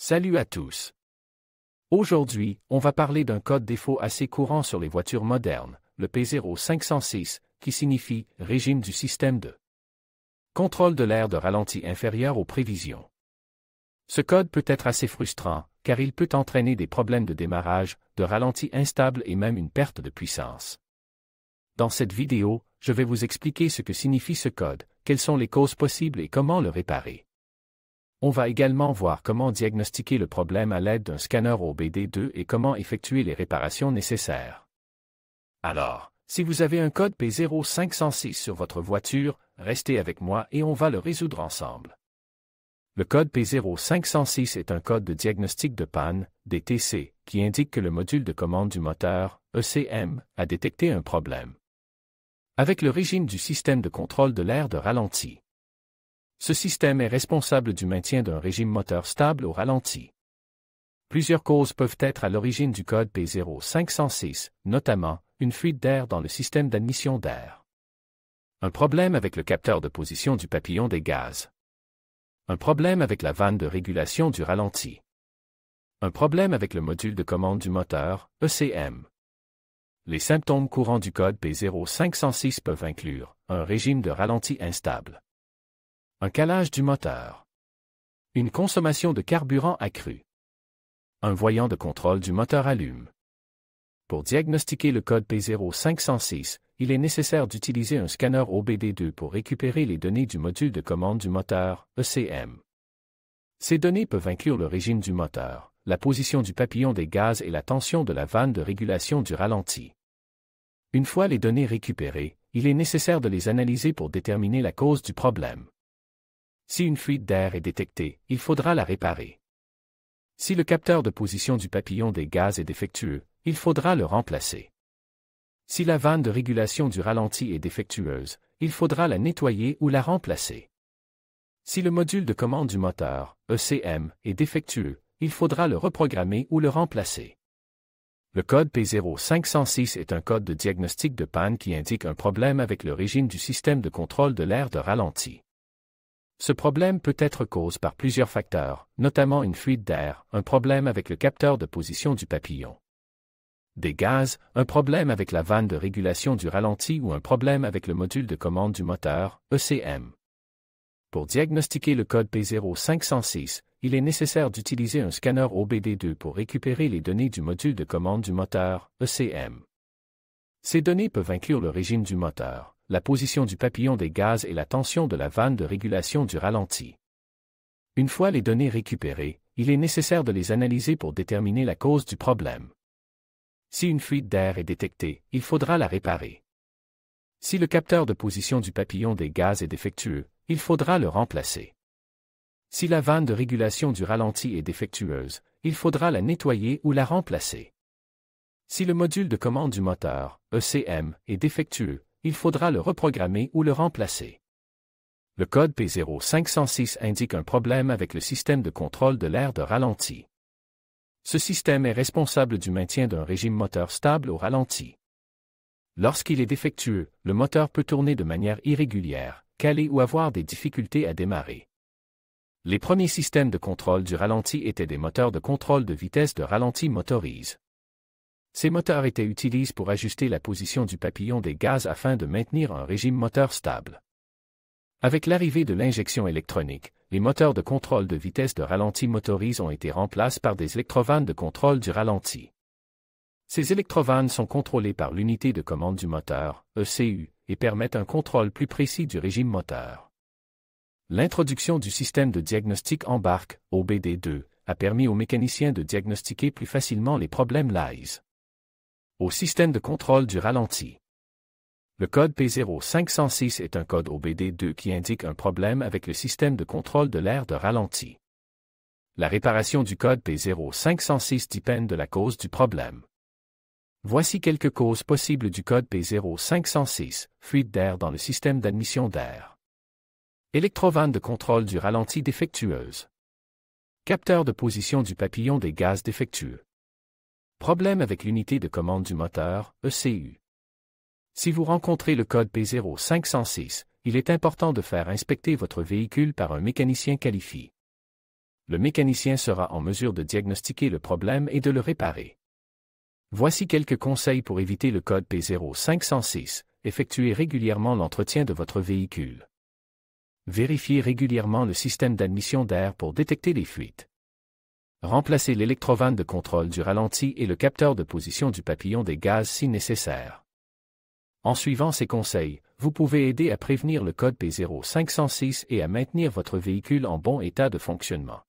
Salut à tous. Aujourd'hui, on va parler d'un code défaut assez courant sur les voitures modernes, le P0506, qui signifie « régime du système de contrôle de l'air de ralenti inférieur aux prévisions ». Ce code peut être assez frustrant, car il peut entraîner des problèmes de démarrage, de ralenti instable et même une perte de puissance. Dans cette vidéo, je vais vous expliquer ce que signifie ce code, quelles sont les causes possibles et comment le réparer. On va également voir comment diagnostiquer le problème à l'aide d'un scanner OBD2 et comment effectuer les réparations nécessaires. Alors, si vous avez un code P0506 sur votre voiture, restez avec moi et on va le résoudre ensemble. Le code P0506 est un code de diagnostic de panne, DTC, qui indique que le module de commande du moteur, ECM, a détecté un problème avec le régime du système de contrôle de l'air de ralenti. Ce système est responsable du maintien d'un régime moteur stable au ralenti. Plusieurs causes peuvent être à l'origine du code P0506, notamment une fuite d'air dans le système d'admission d'air, un problème avec le capteur de position du papillon des gaz, un problème avec la vanne de régulation du ralenti, un problème avec le module de commande du moteur, ECM. Les symptômes courants du code P0506 peuvent inclure un régime de ralenti instable, un calage du moteur, une consommation de carburant accrue, un voyant de contrôle du moteur allume. Pour diagnostiquer le code P0506, il est nécessaire d'utiliser un scanner OBD2 pour récupérer les données du module de commande du moteur, ECM. Ces données peuvent inclure le régime du moteur, la position du papillon des gaz et la tension de la vanne de régulation du ralenti. Une fois les données récupérées, il est nécessaire de les analyser pour déterminer la cause du problème. Si une fuite d'air est détectée, il faudra la réparer. Si le capteur de position du papillon des gaz est défectueux, il faudra le remplacer. Si la vanne de régulation du ralenti est défectueuse, il faudra la nettoyer ou la remplacer. Si le module de commande du moteur, ECM, est défectueux, il faudra le reprogrammer ou le remplacer. Le code P0506 est un code de diagnostic de panne qui indique un problème avec le régime du système de contrôle de l'air de ralenti. Ce problème peut être causé par plusieurs facteurs, notamment une fuite d'air, un problème avec le capteur de position du papillon des gaz, un problème avec la vanne de régulation du ralenti ou un problème avec le module de commande du moteur, ECM. Pour diagnostiquer le code P0506, il est nécessaire d'utiliser un scanner OBD2 pour récupérer les données du module de commande du moteur, ECM. Ces données peuvent inclure le régime du moteur, la position du papillon des gaz et la tension de la vanne de régulation du ralenti. Une fois les données récupérées, il est nécessaire de les analyser pour déterminer la cause du problème. Si une fuite d'air est détectée, il faudra la réparer. Si le capteur de position du papillon des gaz est défectueux, il faudra le remplacer. Si la vanne de régulation du ralenti est défectueuse, il faudra la nettoyer ou la remplacer. Si le module de commande du moteur, ECM, est défectueux, il faudra le reprogrammer ou le remplacer. Le code P0506 indique un problème avec le système de contrôle de l'air de ralenti. Ce système est responsable du maintien d'un régime moteur stable au ralenti. Lorsqu'il est défectueux, le moteur peut tourner de manière irrégulière, caler ou avoir des difficultés à démarrer. Les premiers systèmes de contrôle du ralenti étaient des moteurs de contrôle de vitesse de ralenti motorisés. Ces moteurs étaient utilisés pour ajuster la position du papillon des gaz afin de maintenir un régime moteur stable. Avec l'arrivée de l'injection électronique, les moteurs de contrôle de vitesse de ralenti motorisés ont été remplacés par des électrovannes de contrôle du ralenti. Ces électrovannes sont contrôlées par l'unité de commande du moteur, ECU, et permettent un contrôle plus précis du régime moteur. L'introduction du système de diagnostic embarque, OBD2, a permis aux mécaniciens de diagnostiquer plus facilement les problèmes liés au système de contrôle du ralenti. Le code P0506 est un code OBD2 qui indique un problème avec le système de contrôle de l'air de ralenti. La réparation du code P0506 dépend de la cause du problème. Voici quelques causes possibles du code P0506, fuite d'air dans le système d'admission d'air. Électrovanne de contrôle du ralenti défectueuse. Capteur de position du papillon des gaz défectueux. Problème avec l'unité de commande du moteur, ECU. Si vous rencontrez le code P0506, il est important de faire inspecter votre véhicule par un mécanicien qualifié. le mécanicien sera en mesure de diagnostiquer le problème et de le réparer. Voici quelques conseils pour éviter le code P0506. Effectuez régulièrement l'entretien de votre véhicule. Vérifiez régulièrement le système d'admission d'air pour détecter les fuites. Remplacez l'électrovanne de contrôle du ralenti et le capteur de position du papillon des gaz si nécessaire. En suivant ces conseils, vous pouvez aider à prévenir le code P0506 et à maintenir votre véhicule en bon état de fonctionnement.